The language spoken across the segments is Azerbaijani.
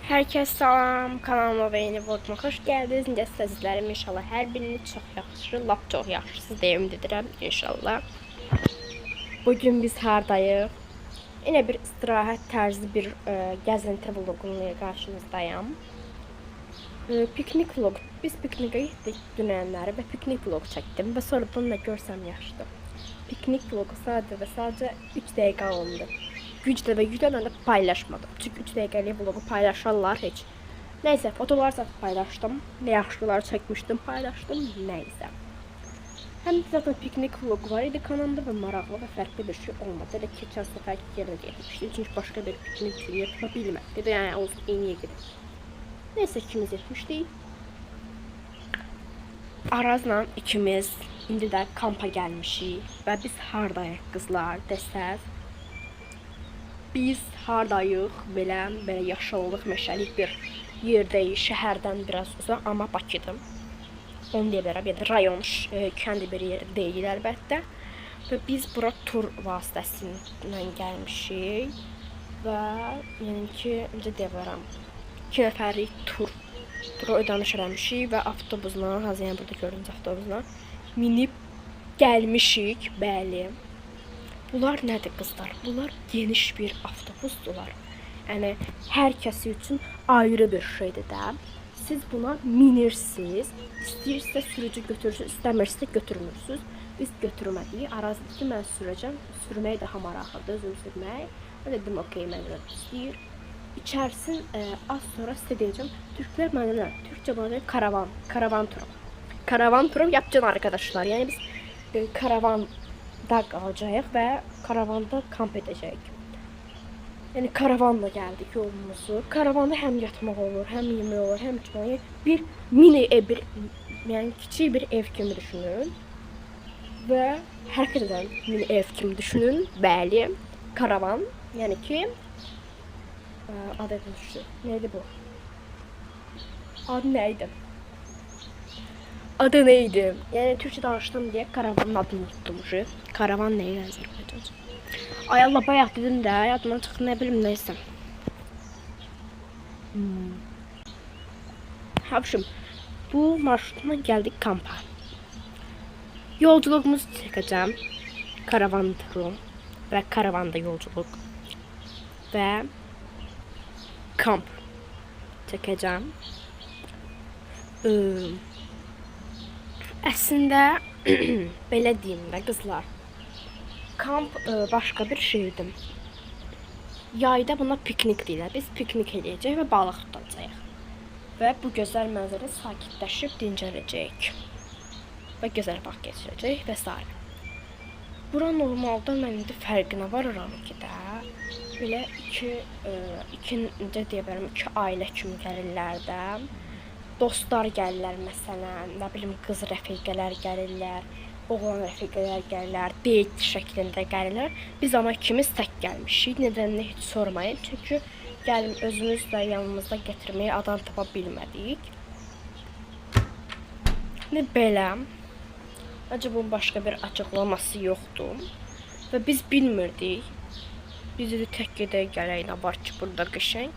Herkes salam, kanalıma ve yeni vloguma hoş geldiniz. Necə sizlərim inşallah hər biriniz çox yaxşı, lap çox yaxşısınız deyə ümid edirəm inşallah. Bugün biz hardayıq? Yine bir istirahət tərzli bir gəzinti vloquyla qarşınızdayım. Piknik vlog. Biz piknikə getdik dünənləri və piknik vlog çəkdim və sonra bunu da görsəm yaxşıdır. Piknik vlogu sadəcə və sadəcə 3 dəqiqə alındı. Güclə və güclə mən də paylaşmadım. Çünki 3 dəqiqəlik vlogu paylaşarlar heç. Nəysə, fotolar paylaşdım. Nə yaxşılar çəkmişdim, paylaşdım. Nəysə. Həm də zaten piknik vlogu var idi kanalımda və maraqlı və fərqli bir şey olmadı. Elə keçən səfər yerə getmişdim. Çünki başqa bir piknik yer tapa bilmədi. Yəni olsun eyniyə gedib. Nəysə ikimiz etmişdik. Arazla ikimiz indi də kampa gəlmişik və biz hardayıq qızlar desəz. Biz hardayıq, belə yaşıllıq, meşəlik bir yerdəyik, şəhərdən biraz uzaq, amma Bakıdır. Onu deyə bilərəm, yəni rayon, kəndi bir yer deyil əlbəttə. Və biz bura tur vasitəsilə gəlmişik və yəni ki, necə deyə bilərəm, 2 nəfərlik tura ödəniş eləmişik və avtobusla, yəni burada gördüyünüz avtobusla minib gəlmişik, bəli. Bunlar nədir qızlar? Bunlar geniş bir avtobusdular. Yəni hər kəsi üçün ayrı bir şeydir də. Siz buna minirsiniz. İstəyirsə sürücü götürürsünüz, istəmirsə götürmürsünüz. Biz götürmədik. Araz dedi ki, mən sürəcəm. Sürmək daha maraqlıdır, özüm sürmək. Mən dedim, okey, mən də istəyir. İçərsin, az sonra sizə deyəcəm. Türklər mənə Türkçə bana karavan turu. Karavan turu yapacağız arkadaşlar. Yəni biz karavanda qalacağıq və karavanda kamp edəcəyik. Yəni karavanla gəldik yolumuzu. Karavanda həm yatmaq olur, həm yemək olur, həm içmək. Bir mini ev, yəni kiçik bir ev kimi düşünün. Və hərəkət edən mini ev kimi düşünün. Bəli, karavan. Yəni ki adı düşdü. Neydi bu? Adı neydi? Adı neydi? Yani Türkçe danıştım diye karavanın adını unuttum. Karavan neydi Azerbaycanca? Ay Allah bayağı dedim de yadımdan çıktı ne bileyim neyse. Habşım bu marşrutla geldik kampa. Yolculuğumuzu çekeceğim. Karavan turu ve karavanda yolculuk ve kamp çekeceğim. Əslində belə deyim də qızlar. Kamp başqa bir şeydir. Yayda buna piknik deyirlər. Biz piknik eləyəcəyik və balıq tutacağıq. Və bu gözəl mənzərə sakitləşib dincələcəyik. Və gözəl vaxt keçirəcəyik və s. Bura normalda mən indi fərqinə varıram ki də belə iki deyə bilərəm, 2 ailə kimi gəlirlər də. Dostlar gəlirlər məsələn, nə bilim qız rəfiqələr gəlirlər, oğlan rəfiqələr gəlirlər, date şəklində gəlirlər. Biz amma ikimiz tək gəlmişik. Nedənini heç sormayın. Çünki gəlim özümüz də yanımızda gətirməyə adam tapa bilmədik. Və belə. Acaba bunun başqa bir açıqlaması yoxdur. Və biz bilmirdik. Biz də tək gedək gələk, nə var ki burada qəşəng.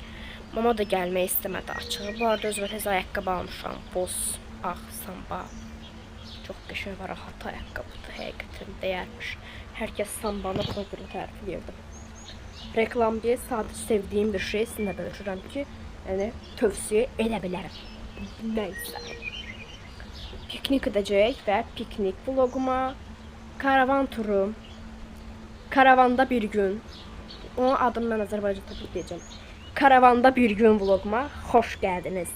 Mama da gəlmək istəmədi açığı. Bu arada özümə təzə ayaqqabı almışam. Boz, ağ, samba. Çox qəşəng və rahat ayaqqabıdır. Həqiqətən dəyərmiş. Hər kəs sambanı buna görə tərif edirdi. Reklam deyə sadəcə sevdiyim bir şey sizinlə bölüşürəm ki, yəni tövsiyə edə bilərəm. Nəysə. Piknik edəcəyik və piknik vloguma karavan turu. Karavanda bir gün. Onun adını mən Azərbaycanda deyəcəm. Karavanda bir gün vloguma hoş geldiniz.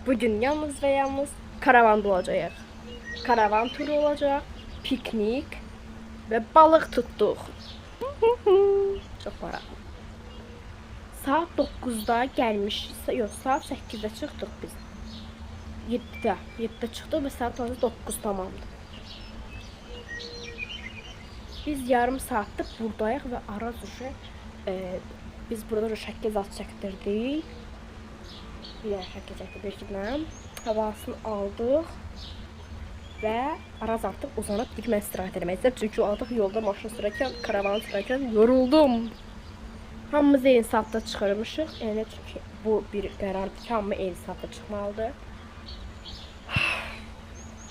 Bugün yalnız ve yalnız karavanda olacağıq. Karavan turu olacaq, piknik ve balık tuttuk. Çok maraqlı. Saat 9'da gelmiş, yok saat 8'de çıxdıq biz. 7'de çıxdıq ve saat 9 tamamdır. Biz yarım saatdir buradayıq və Araz uşaq biz burada şəkil zat çəkdirdik. Bir şəkil çəkdirdik. Havasını aldıq və Araz artıq uzanıb bir mən istirahət eləmək istəyirəm. Çünki artıq yolda maşın sürərkən, karavanı sürərkən yoruldum. Hamımız eyni saatdə çıxırmışıq. Yəni çünki bu bir qərardır ki, hamı eyni saatdə çıxmalıdır.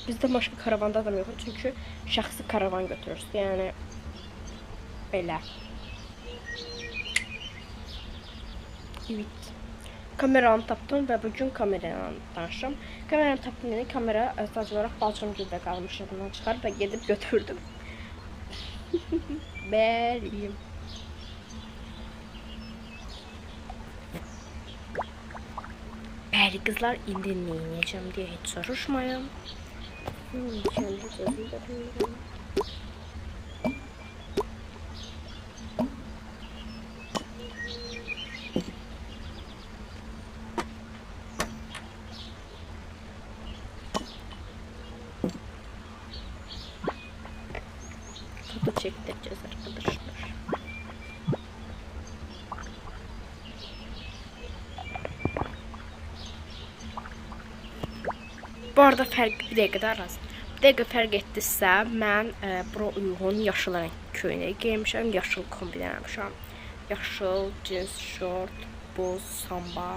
Bizdə başqa karavanda adam yox, çünki şəxsi karavan götürürsün. Yəni belə. Evet. Kameramı tapdım və bugün kamerayla danışım. Kameramı tapdım, yəni kamera sadəcə olaraq balçım güldə qalmış yadımdan çıxarıb və gedib götürdüm. Bəli. Bəli qızlar, indi nə edəcəm deyə heç soruşmayın. Kendi sözümdə bilmirəm. Foto çektireceğiz arkadaşlar. Bu arada fərq bir dəqiqədə arası. Bir dəqiqə fərq etdirsə, mən bura uyğun yaşıl rəng köynək geymişəm, yaşıl kombinləmişəm. Yaşıl cins şort, boz samba,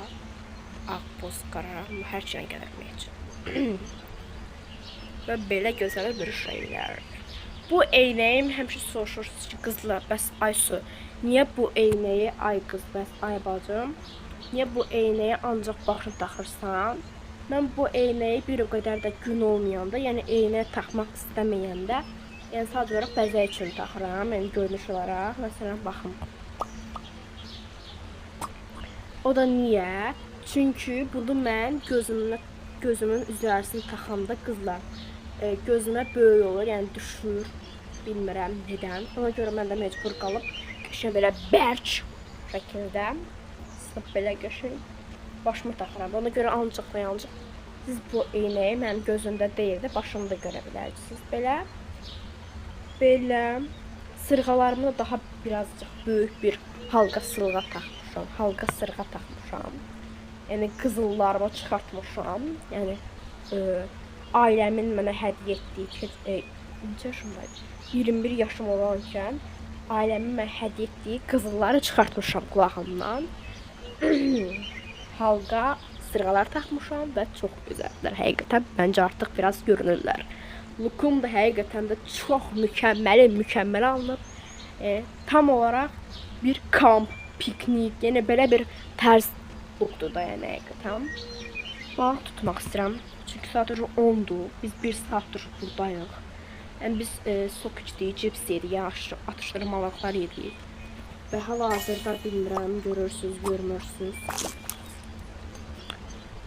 ağ boz qara, hər şeyə gəlməyəcək. Və belə gözəl bir şeylər. Bu eynəyim həmişə soruşursunuz ki, qızlar, bəs Aysu, niyə bu eynəyi, ay qız, bəs ay bacım, niyə bu eynəyi ancaq başına taxırsan? Mən bu eynəyi bir o qədər də gün olmayanda, yəni eynəyi taxmaq istəməyəndə, yəni sadəcə olaraq bəzək üçün taxıram, yəni görünüş olaraq. Məsələn, baxın. O da niyə? Çünki bunu mən gözümün üzərisini taxanda qızlar gözümə böyük olur, yəni düşür, bilmirəm nədən. Ona görə mən də mecbur qalıb qəşəng belə bərk şəkildə belə qəşəng başıma taxıram. Ona görə ancaq və ancaq siz bu eynəyi mənim gözümdə deyil də başımda görə bilərsiniz. Belə sırğalarımı da daha birazcık böyük bir halqa sırğa taxmışam. Halqa sırğa taxmışam. Yəni qızıllarımı çıxartmışam. Yəni ailəmin mənə hədiyyə etdiyi, neçə yaşımdaydım? 21 yaşım olarkən ailəmin mənə hədiyyə etdiyi qızılları çıxartmışam qulağımdan. Halqa sırğalar taxmışam və çox gözəldir. Həqiqətən məncə artıq biraz görünürlər. Lookum da həqiqətən də çox mükəmməl alınıb. Tam olaraq bir kamp, piknik, yəni belə bir tərz lookdur da, yəni həqiqətən. Balıq tutmaq istəyirəm. Çünki sadəcə 10'dur. Biz 1 saatdır buradayıq. Yəni biz sok içdik, cips yedik, atışdırmalıqlar yedik. Və hal-hazırda bilmirəm, görürsünüz, görmürsünüz.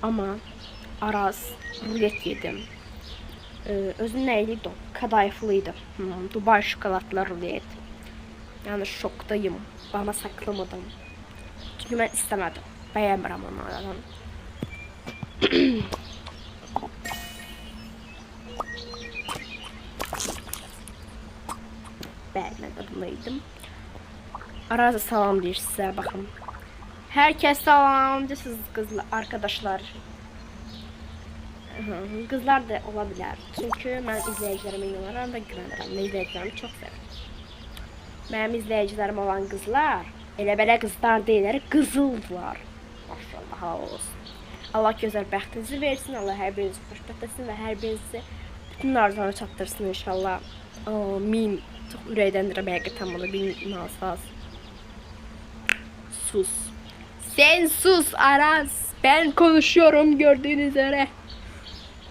Amma Araz rulet yedim. Özü nəyiliydi o? Kadayıflıydı. Dubai şokoladlı rulet. Yəni şokdayım. Bana saklamadım. Çünki mən istəmədim. Bəyənmirəm onlardan. Bəli, mən də bunu yedim. Araz'a salam deyir sizə, baxın. Herkes salam deyir qızlar, arkadaşlar. Qızlar da ola bilər. Çünki mən izləyicilərimə inanıram və güvənirəm. İzləyicilərimi çox sevirəm. Mənim izləyicilərim olan qızlar elə belə qızlar deyirlər, qızıldılar. Maşallah, halal olsun. Allah gözəl bəxtinizi versin, Allah hər birinizi xoşbəxt etsin və hər birinizi bütün arzularına çatdırsın inşallah. Amin. Çox ürəkdəndirəm həqiqətən bunu bilməlisiniz. Sus. Sen sus Aras. Ben konuşuyorum gördüğünüz üzere.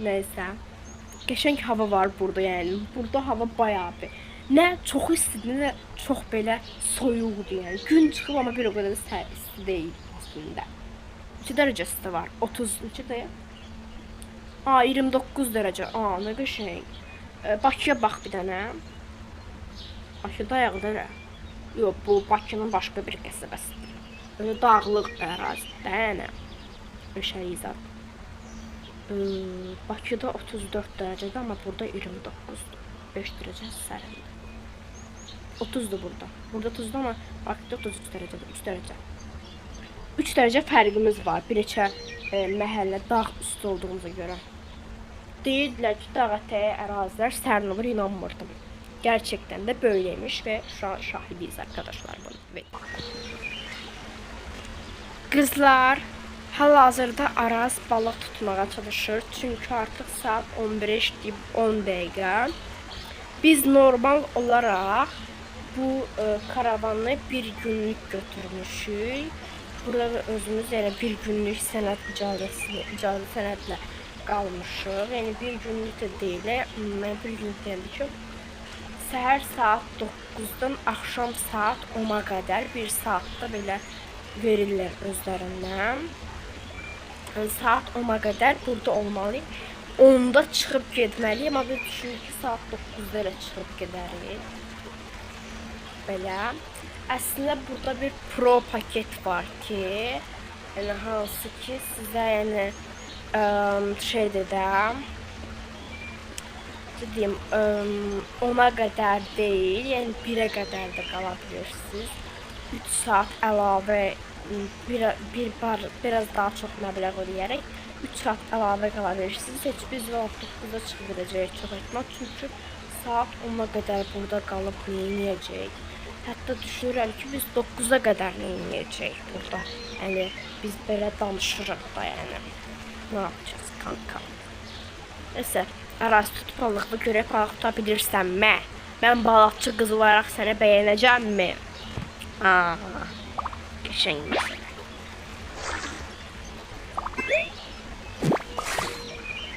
Neyse. Qəşəng hava var burada yani. Burada hava bayağı bir. Ne çok istidir, ne çok böyle soyuqdur yani. Gün çıxıb ama bir o qədər də isti deyil aslında. 2 dərəcəsi də var. 30 neçədə? 29 dərəcə. Nə qəşəng. Bakıya bax bir dənə. Bakıda ayaqdır. Yox, bu Bakının başqa bir qəsəbəsidir. Böyle dağlıq ərazidə, yəni. Şəhizad. Bakıda 34 dərəcədə, amma burada 29'dur. 5 dərəcə sərindir. 30'dur burada. Burada 30'dur, amma Bakıda 33 dərəcədə, 3 dərəcə. 3 dərəcə fərqimiz var. Bir neçə məhəllə dağ üstü olduğumuza görə. Deyirdilər ki, dağ ətəyi ərazilər sərin olur, inanmırdım. Gerçekten de böyleymiş ve şu an şahidiyiz arkadaşlar bunu. Qızlar hal-hazırda Araz balıq tutmağa çalışır. Çünki artıq saat 11:10 dəqiqə. Biz normal olaraq bu karavanı bir günlük götürmüşük. Burada özümüz yəni bir günlük sənəd icazə sənədlə qalmışıq. Yəni bir günlük də deyil. Mən bir günlük deyildi ki, səhər saat 9-dan axşam saat 10-a qədər bir saatda belə verirlər özlərindən. Saat 10-a qədər burada olmalıyıq. 10-da çıxıb getməliyim. Amma düşünün ki, saat 9-da elə çıxıb gedərik. Belə. Əslində burada bir pro paket var ki, yəni hansı ki sizə yəni şey dedəm, deyim, 10-a qədər deyil, yəni 1-ə qədər də qala bilirsiniz. 3 saat əlavə biraz daha çox məbləğ ödəyərək 3 saat əlavə qala bilirsiniz. Heç biz 9-da çıxıb gedəcəyik çox etmək. Çünki saat 10-a qədər burada qalıb neyniyəcəyik. Hətta düşünürəm ki, biz 9-a qədər neyniyəcəyik burada. Yəni biz belə danışırıq da yəni. Ne yapacağız kanka? Neyse, Araz tut balıqlı görək balıq tuta bilirsən mi? Mən balıqçı qız olaraq səni bəyənəcəm mi? Geçen mesela.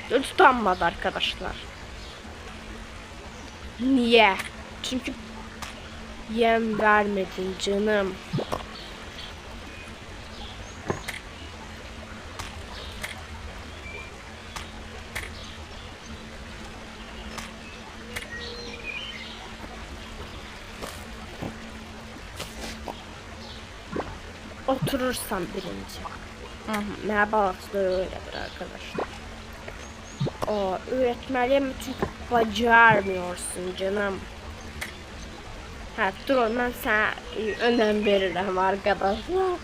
Tutanmadı arkadaşlar. Niye? Çünkü yem vermedin canım. Oturursan birinci. Ne balıkçılığı öyledir arkadaşlar. O öğretmeliyim çünkü bacarmıyorsun canım. Ha dur ben sana önem veririm arkadaşlar.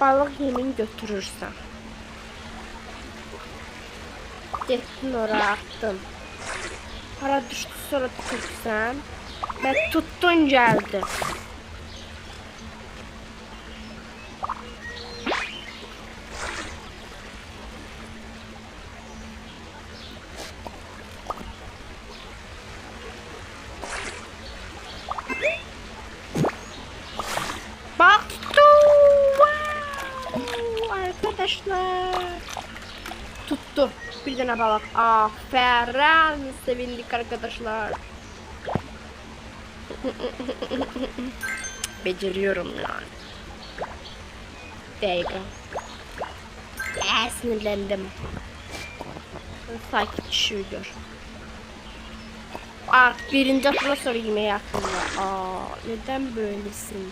Balık yemin götürürsen. Gittin oraya attın. Para düştü sonra tükürsen. Ben tuttun geldi. Bak tuttu. Wow. Arkadaşlar. Tuttu. Bir tane balık. Aferin. Sevindik arkadaşlar. Beceriyorum yani. Dakika. Sinirlendim. Sakin düşüyor. Artık birinci aklıma sonra yemeğe aklımda. Neden böylesin?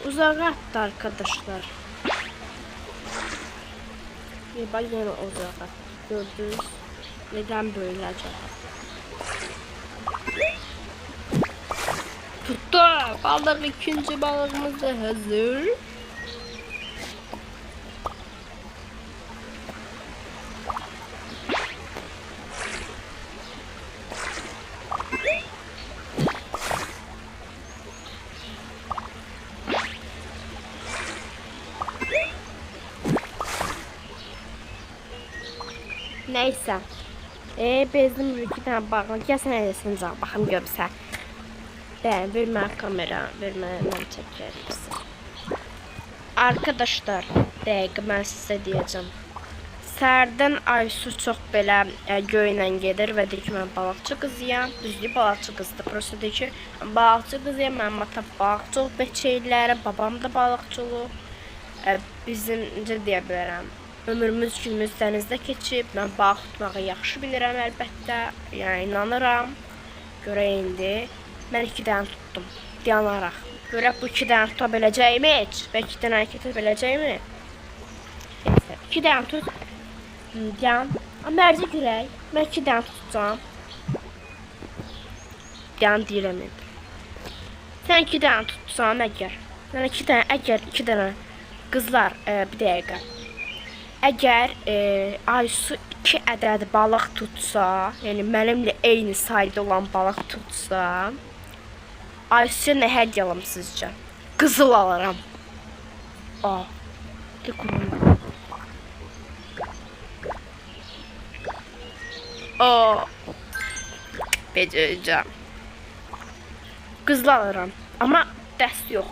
Uzağa attı arkadaşlar. Bak yine uzağa attı. Gördünüz. Neden böyle acaba? Tuttu. Balık ikinci balığımız da hazır. Neyse. Bezdim bir tane bakın. Gel sen eylesin canım. Bakın görürsen. Ben vermə kamera. Vermə mən çəkərəm. Arkadaşlar. Dəqiq mən sizə deyəcəm. Sərdən Aysu çox belə göylə gedir və deyir ki, mən balıqçı qızıyam. Düzdür, balıqçı qızdır. Prosto deyir ki, balıqçı qızıyam. Mənim ata balıqçılıq beçəyirlər. Babam da balıqçılıq. Bizim necə deyə bilərəm. Ömrümüz günümüz dənizdə keçib. Mən balıq tutmağı yaxşı bilirəm əlbəttə. Yəni inanıram. Görək indi. Mən 2 dənə tutdum. Dayanaraq. Görək bu 2 dənə tuta biləcəyimi heç? Və 2 dənə hərəkət edə biləcəyimi? 2 dənə tut. Dayan. Mərcə görək. Mən 2 dənə tutacağım. Dayan deyirəm indi. Sən 2 dənə tutsan əgər. Sən 2 dənə, əgər 2 dənə qızlar, bir dəqiqə. Əgər Aysu 2 ədəd balıq tutsa, yəni mənimlə eyni sayda olan balıq tutsa, Aysuya nə hədiyyə alam sizcə? Qızıl alaram. Aa, de kurum. Aa, becereceğim. Qızıl alıram. Amma dəst yox.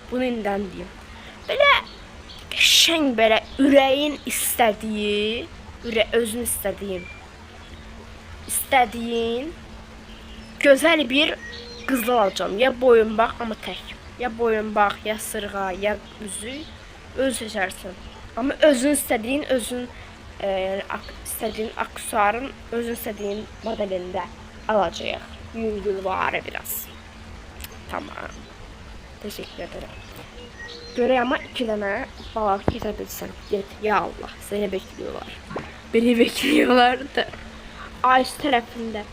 Bunu indən deyim. Belə qəşəng, belə ürəyin istədiyi, özün istədiyin gözəl bir qızıl alacağım. Ya boyunbağı, amma tək. Ya boyunbağı, ya sırğa, ya üzük. Öz seçərsən. Amma özün istədiyin, istədiyin aksesuarın özün istədiyin modelində alacağıq. Yüngül var biraz. Tamam. Teşekkür ederim. Görək ama 2 dənə balıq getirebilirsən. Get, ya Allah, seni bekliyorlar. Beni bekliyorlar da. Aysu tərəfində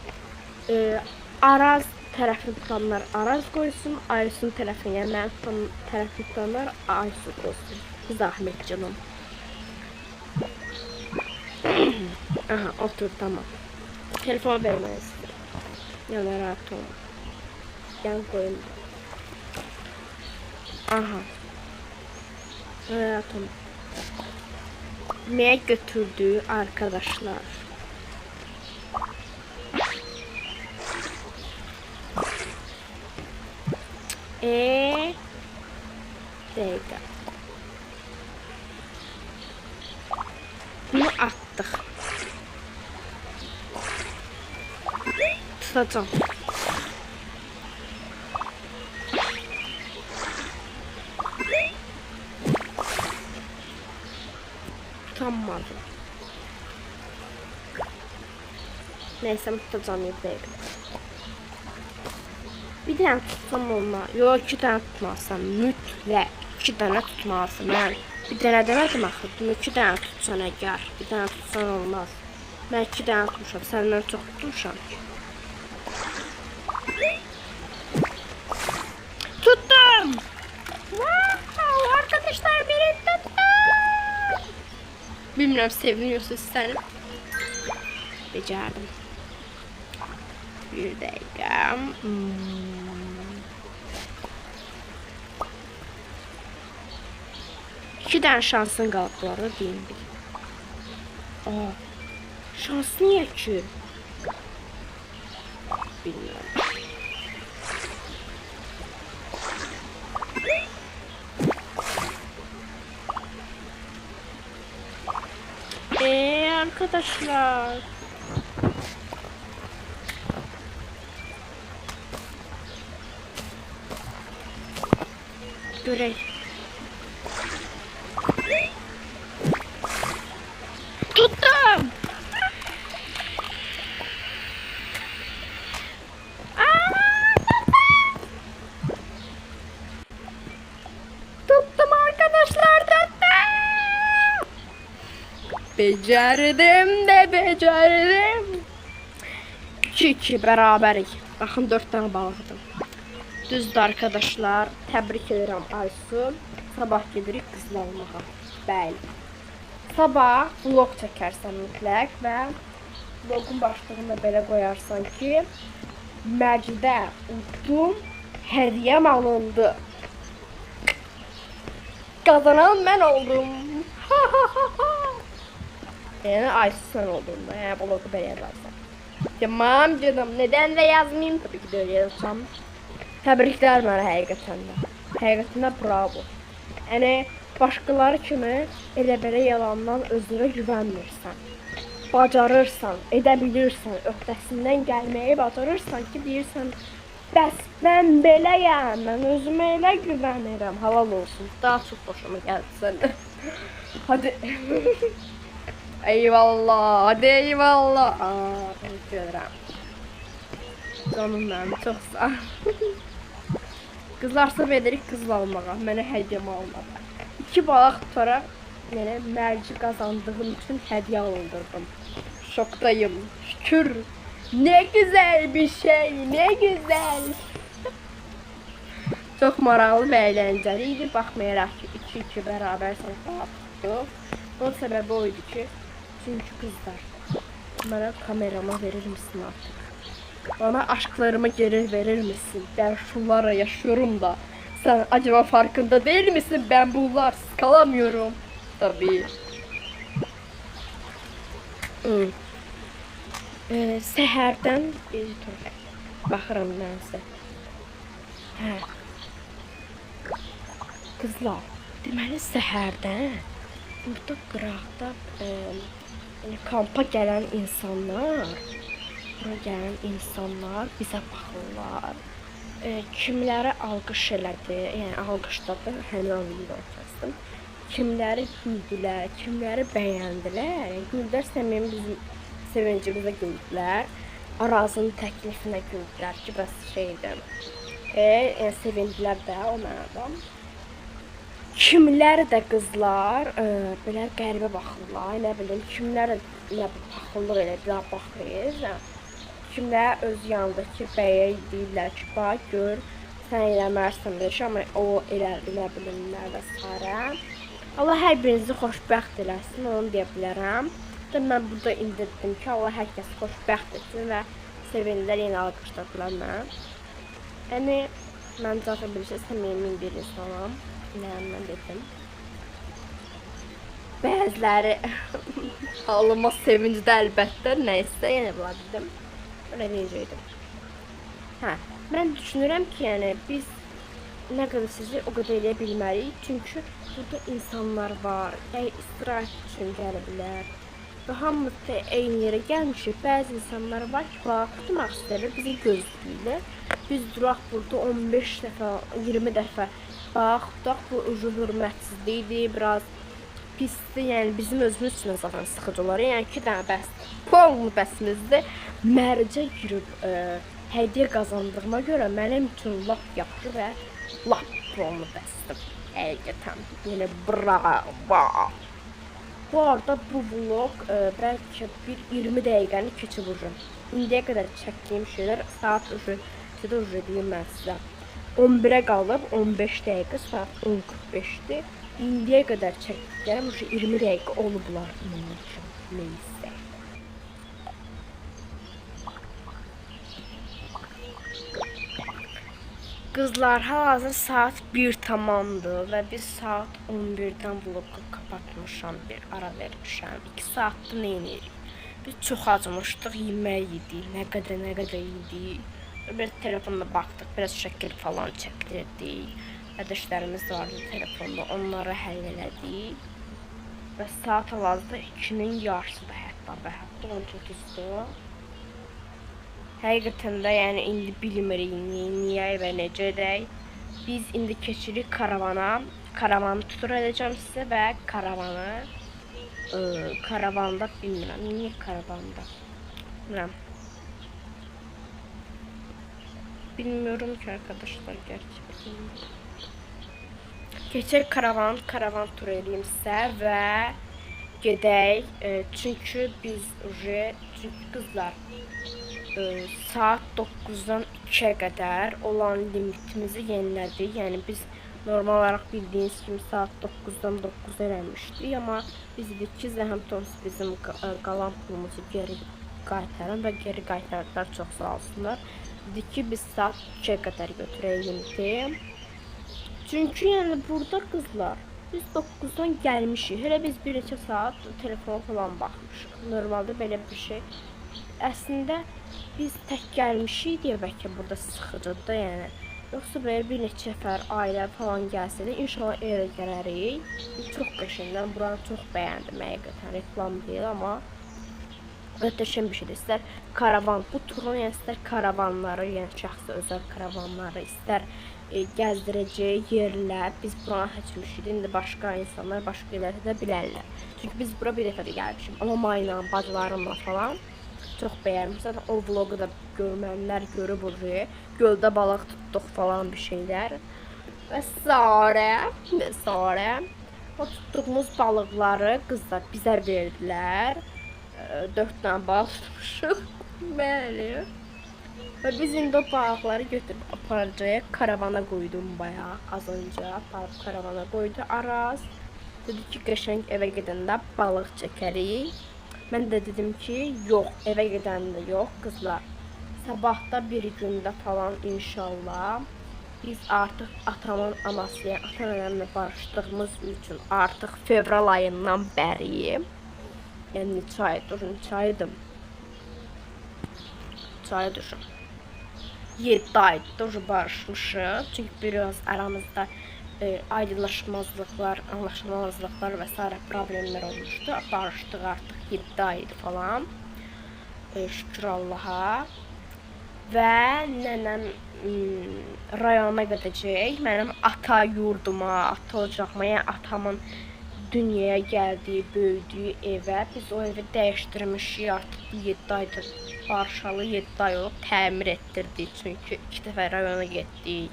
Araz tərəfini tutanlar Araz qoysun, Aysu'nun tərəfini, yəni mənim tərəfini tutanlar Aysu qoysun. Zahmet canım. Aha, otur, tamam. Telefonu vermək istedim. Yəni rahat olma. Yan koyun. Aha. Hayatım. Ne götürdü arkadaşlar? Dakika. Bunu attık. Tutacağım. Tutammadım. Neyse tutacağım yeter. Bir tane tutsam olmaz. Yok 2 tane tutmazsam mütləq 2 tane tutmalısın. Ben bir tane demedim axı. 2 tane tutsan əgər. Bir tane tutsan olmaz. Ben 2 tane tutmuşam. Səndən çox tutmuşam. Tuttum. Wow, arkadaşlar beni tuttum. Bilmiyorum seviniyorsa isterim. Becerdim. Bir dakika. İki tane şansın qaldılar, deyim bir. Aa, şans niye ki? Bilmiyorum. Arkadaşlar. Görək. Tuttum. Tuttum arkadaşlar, tuttum. Becerdim de becerdim. 2-2 beraberik. Baxın 4 tane balıqdım. Düzdür arkadaşlar. Təbrik edirəm Aysu. Sabah gedirik qızıl almağa. Bəli. Sabah vlog çəkərsən mütləq və vlogun başlığında belə qoyarsan ki, Məcidə udum, hədiyyəm alındı. Kazanan mən oldum. Yəni Aysu sən oldun da. Yəni vlogu belə yazarsan. Tamam canım. Neden de yazmayayım? Tabii ki de öyle yazacağım. Təbriklər mənə həqiqətən də. Həqiqətən də bravo. Yəni başqaları kimi elə belə yalandan özünə güvənmirsən. Bacarırsan, edə bilirsən, öhdəsindən gəlməyi bacarırsan ki, deyirsən, bəs mən beləyəm, mən özümə elə güvənirəm, halal olsun. Daha çox xoşuma gəldi səndə. Hadi. Eyvallah, hadi eyvallah. Təşəkkür edirəm. Canım mənim, çox sağ ol. Qızlar sırf edirik qızıl almağa, mənə hədiyyəm almağa. 2 balıq tutaraq, yəni mərci qazandığım üçün hədiyyə alındırdım. Şokdayım, şükür. Ne güzel bir şey, ne güzel. Çox maraqlı və əyləncəli idi. Baxmayaraq ki, 2-2 bərabər sınıfda tutduq. Onun səbəbi o idi ki, çünki qızlar, mənə kamerama verir misin artıq? Bana aşklarıma geri verir misin? Ben şunlara yaşıyorum da. Sen acaba farkında değil misin? Ben bunlarsız kalamıyorum. Tabii. Səhərdən baxıram mən sizə. Hə. Qızlar, deməli səhərdən burada qıraqda kampa gələn insanlar bizə baxırlar. Kimləri alqış elədi, yəni alqışladı, həmin o video ortasında. Kimləri güldülər, kimləri bəyəndilər. Yəni güldər səmimi bizim sevincimizə güldülər. Arazın təklifinə güldülər ki, bəs şeydir. Yəni sevindilər də o mənada. Kimlər də qızlar belə qəribə baxırlar, nə bilim, kimlər nə baxırlıq elədilər, baxırız. Kimlər öz yanındakı bəyə deyirlər ki, bax, gör, sən eləmərsən bir şey, amma o elə bilirlər və s. Allah hər birinizi xoşbəxt eləsin, onu deyə bilərəm. Mən burada indirdim ki, Allah hər kəs xoşbəxt etsin və sevinirlər, yenə alqışladılar mən. Yəni, mən zaten bir şey səmimi bir insanım. Mən dedim. Bəziləri ağlama sevincdə əlbəttə, nəysə, yenə bula dedim. Öyle diyeceydim. Ben düşünürəm ki, yəni biz nə qədər sizi o qədər eləyə bilməliyik. Çünki burada insanlar var, istirahət üçün gəliblər. Və hamımız da eyni yerə gəlmişik. Bəzi insanlar var ki, bax, tutmaq istəyirlər, bizi gözləyirlər. Biz duraq burada 15 dəfə, 20 dəfə. Bax, tutaq bu hörmətsizlikdir, biraz pisdir. Yəni bizim özümüz üçün zaten sıxıcı olar. Yəni 2 dənə bəs, polnu bəsimizdir. Mərcə girib hədiyyə qazandığıma görə mənim üçün lap yaxşı və lap polnu bəsdir. Həqiqətən, yəni bravo. Bu arada bu vlog bəlkə bir 20 dəqiqəni keçib ucum. İndiyə qədər çəkdiyim şeylər saat ucu deyim mən sizə. 11'ə qalıb 15 dəqiqə, saat 10:45'dir. İndiyə qədər çəkdiklərim ucu 20 dəqiqə olublar mənim üçün. Neysə. Qızlar, hal-hazır saat 1 tamamdır və biz saat 11'dən vlogu kapatmışam, bir ara vermişəm. 2 saatdır nə edirik? Biz çox acımışdıq, yemək yedik, nə qədər yedik. Biraz telefonda baxdıq, biraz şəkil falan çəkdirdik. Ədəşlərimiz vardı telefonda, onları həll elədik. Və saat hal-hazırda 2'nin yarısıdır hətta və hətta 10:30'dur. Həqiqətən də yəni indi bilmirik niyə və necə edək. Biz indi keçirik karavana. Karavanı tutur edəcəm sizə və karavanda bilmirəm. Niyə karavanda? Bilmiyorum ki arkadaşlar gerçekten. Keçək karavan tur edeyim sizə və gedək. Çünki biz qızlar saat 9'dan 2'ye kadar olan limitimizi yenilədik. Yəni biz normal olarak bildiğiniz kimi saat 9'dan 9'a eləmişdik, amma biz dedik ki, Zəhmət bizim qalan pulumuzu geri qaytarın və geri qaytardılar, çox sağ olsunlar. Dedik ki, biz saat 2'ye kadar götürək limiti. Çünki yəni burada qızlar biz 9'dan gəlmişik. Hələ biz bir neçə saat telefona falan baxmışıq. Normalde belə bir şey. Əslində biz tək gəlmişik deyə bəlkə burada sıxıcıdır, yəni. Yoxsa belə bir neçə nəfər ailə falan gəlsə də inşallah elə gələrik. Çox qəşəngdir. Buranı çox bəyəndim həqiqətən. Reklam deyil, amma möhtəşəm bir şeydir. İstər karavan, bu turun yəni istər karavanları, yəni şəxsi özəl karavanları, istər gəzdirəcək yerlər. Biz buranı seçmişik. İndi başqa insanlar başqa yerlərdə də bilərlər. Çünki biz bura bir dəfə də gəlmişik. Amma ilə, bacılarımla falan çox bəyənmişəm. O vlogu da görmənlər görüb oraya. Göldə balıq tutduq falan bir şeylər. Və sonra o tutduğumuz balıqları qızlar bizə verdilər. 4 dənə balıq tutmuşuq. Bəli. Və biz indi o balıqları götürüb aparacağıq. Karavana qoydum bayağı az öncə. Aparıb karavana qoydu Araz. Dedi ki, qəşəng evə gedəndə balıq çəkərik. Mən də dedim ki, yox, evə gedəndə yox, qızlar. Sabahda bir gündə falan inşallah biz artıq atamın anası, yəni ata-nənəmlə barışdığımız üçün artıq fevral ayından bəri, yəni neçə aydır, neçə aydım? 3 aya düşün. 7 aydır barışmışıq. Çünki biraz aramızda aydınlaşmazlıqlar, anlaşmazlıqlar və s. problemlər olmuşdu. Barışdıq artıq 7 aydır falan. Şükür Allaha. Və nənəm rayona gedəcək. Mənim ata yurduma, ata ocağıma, yəni atamın dünyaya gəldiyi, böyüdüyü evə. Biz o evi dəyişdirmişik artıq 7 aydır. Barışalı 7 ay olub təmir etdirdik. Çünki 2 dəfə rayona getdik.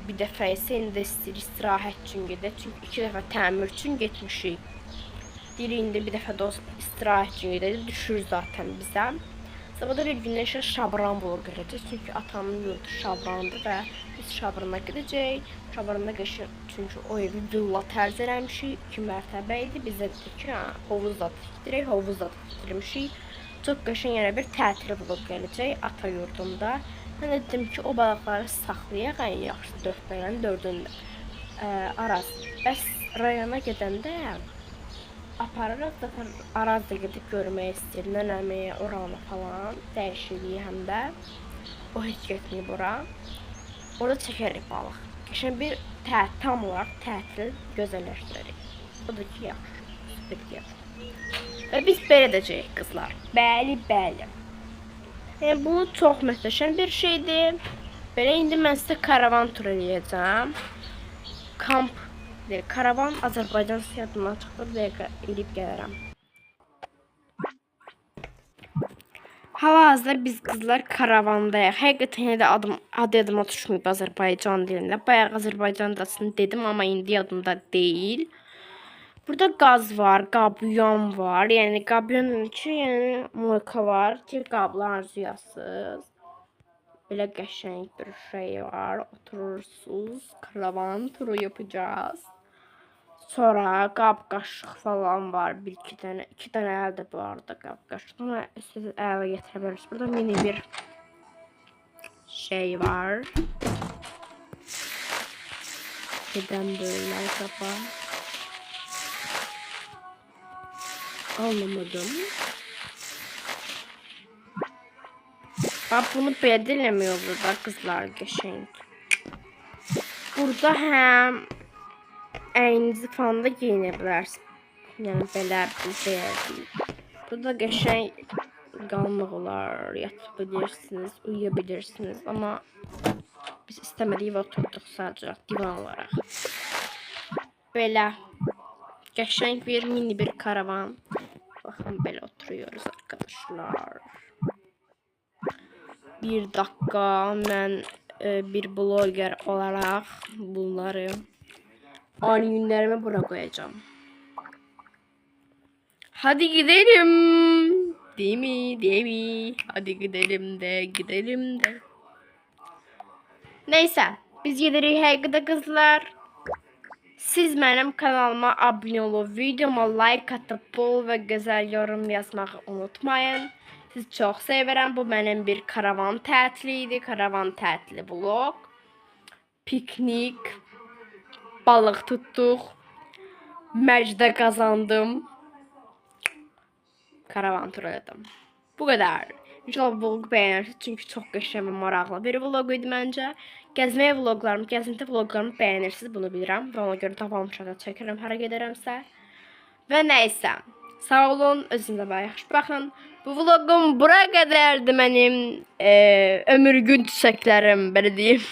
Bir dəfə isə indi istirahət üçün gedək. Çünki 2 dəfə təmir üçün getmişik. İndi bir dəfə də istirahət üçün gedək. Düşür zaten bizə. Sabahda bir gündən isə Şabran vlog gələcək. Çünki atamın yurdu Şabrandır və biz Şabrana gedəcək. Şabranda qəşəng, çünki o evi villa tərz eləmişik. 2 mərtəbə idi. Bizə dedik ki, hovuz da tikdirək, hovuz da tikdirmişik. Çox qəşəng yenə bir tətil vlog gələcək ata yurdumda. Mən də dedim ki, o balıqları saxlayaq, ən yaxşı 4 dənə, 4-ünü Araz. Bəs rayona gedəndə aparırıq, zaten Araz da gedib görmək istəyir, nənəmi, oranı falan, dəyişikliyi həm də. O heç getməyib ora. Orada çəkərik balıq. Qəşəng bir tam olaraq tətil gözəlləşdirərik. O da ki, yaxşı, süper yaxşı. Və biz belə edəcəyik, qızlar. Bəli, bəli. Yəni, bu çox möhtəşəm bir şeydir. Belə indi mən sizə karavan turu eləyəcəm. Kamp, karavan Azərbaycan siyadından çıxdı, dəqiqə eləyib gələrəm. Hal-hazırda biz qızlar karavandayıq. Həqiqətən də adı yadıma düşməyib Azərbaycan dilində. Bayaq Azərbaycan dilini dedim, amma indi yadımda deyil. Burada qaz var, qabyan var. Yəni qabyanın içi, yəni moyka var ki, qablar arzuyasınız. Belə qəşəng bir şey var. Oturursunuz, karavan turu yapacağız. Sonra qab qaşıq falan var. 1-2 dənə, 2 dənə əldə bu arada qab qaşıq. Ama siz ələ gətirə bilirsiniz. Burada mini bir şey var. Gedən böyle qaba. Anlamadım. Bak bunu bedelemiyor burada kızlar qəşəng. Burada həm əynizi falan da geyinə bilərsiniz. Yəni belə bir şey. Burada qəşəng qalmaq olar, yatıb bilirsiniz, uyuyabilirsiniz. Ama biz istəmədik və oturduk sadəcə divan olaraq. Belə qəşəng bir mini bir karavan. Bakın böyle oturuyoruz arkadaşlar. Bir dakika, ben bir blogger olarak bunları ani günlerime buraya koyacağım. Hadi gidelim. Değil mi? Değil mi? Hadi gidelim de, gidelim de. Neyse, biz gelirik həqiqətə qızlar. Siz mənim kanalıma abunə olub, videoma like atıp bol və gözəl yorum yazmağı unutmayın. Sizi çox sevirəm. Bu mənim bir karavan tətili idi. Karavan tətili vlog. Piknik. Balıq tutduq. Məcdə qazandım. Karavan turu elədim. Bu qədər. İnşallah vlogu bəyənirsiniz. Çünki çox qəşəng və maraqlı bir vlog idi məncə. Gəzməyə vloglarımı, gəzinti vloglarımı bəyənirsiniz, bunu bilirəm. Və ona görə davam şəkildə çəkirəm hər gedərəmsə. Və nəysə. Sağ olun, özünüzə yaxşı baxın. Bu vlogum bura qədərdir mənim ömürgün çiçəklərim, belə deyim.